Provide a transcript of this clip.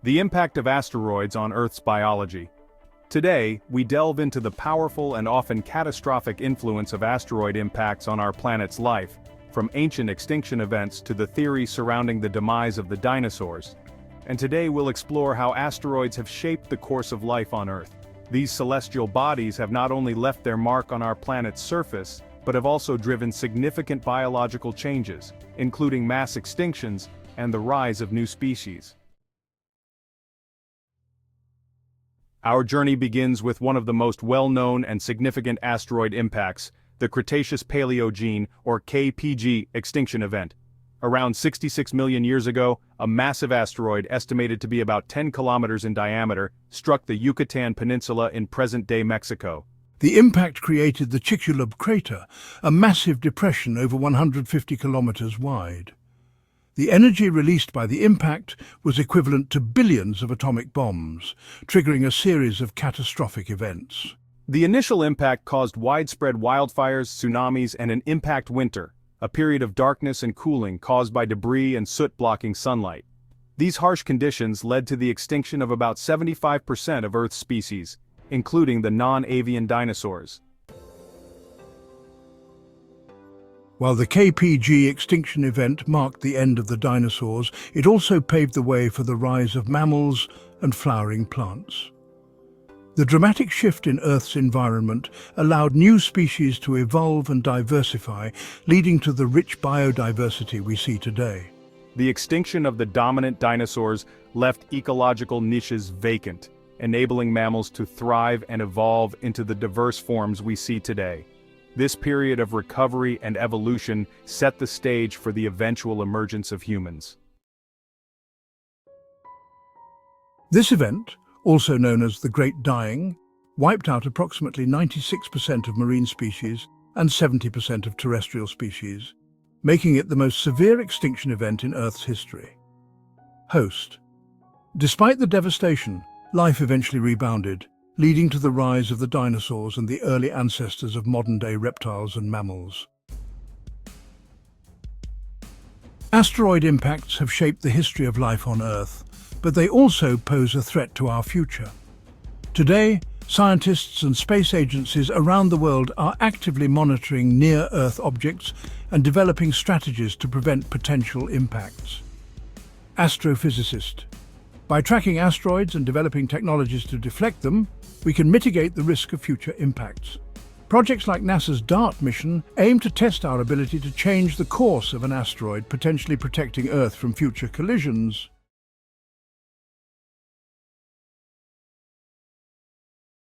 The impact of asteroids on Earth's biology. Today, we delve into the powerful and often catastrophic influence of asteroid impacts on our planet's life, from ancient extinction events to the theories surrounding the demise of the dinosaurs. And today we'll explore how asteroids have shaped the course of life on Earth. These celestial bodies have not only left their mark on our planet's surface, but have also driven significant biological changes, including mass extinctions and the rise of new species. Our journey begins with one of the most well-known and significant asteroid impacts, the Cretaceous Paleogene, or KPG, extinction event. Around 66 million years ago, a massive asteroid estimated to be about 10 kilometers in diameter struck the Yucatan Peninsula in present-day Mexico. The impact created the Chicxulub crater, a massive depression over 150 kilometers wide. The energy released by the impact was equivalent to billions of atomic bombs, triggering a series of catastrophic events. The initial impact caused widespread wildfires, tsunamis, and an impact winter, a period of darkness and cooling caused by debris and soot blocking sunlight. These harsh conditions led to the extinction of about 75% of Earth's species, including the non-avian dinosaurs. While the KPG extinction event marked the end of the dinosaurs, it also paved the way for the rise of mammals and flowering plants. The dramatic shift in Earth's environment allowed new species to evolve and diversify, leading to the rich biodiversity we see today. The extinction of the dominant dinosaurs left ecological niches vacant, enabling mammals to thrive and evolve into the diverse forms we see today. This period of recovery and evolution set the stage for the eventual emergence of humans. This event, also known as the Great Dying, wiped out approximately 96% of marine species and 70% of terrestrial species, making it the most severe extinction event in Earth's history. Host. Despite the devastation, life eventually rebounded, leading to the rise of the dinosaurs and the early ancestors of modern-day reptiles and mammals. Asteroid impacts have shaped the history of life on Earth, but they also pose a threat to our future. Today, scientists and space agencies around the world are actively monitoring near-Earth objects and developing strategies to prevent potential impacts. Astrophysicist. By tracking asteroids and developing technologies to deflect them, we can mitigate the risk of future impacts. Projects like NASA's DART mission aim to test our ability to change the course of an asteroid, potentially protecting Earth from future collisions.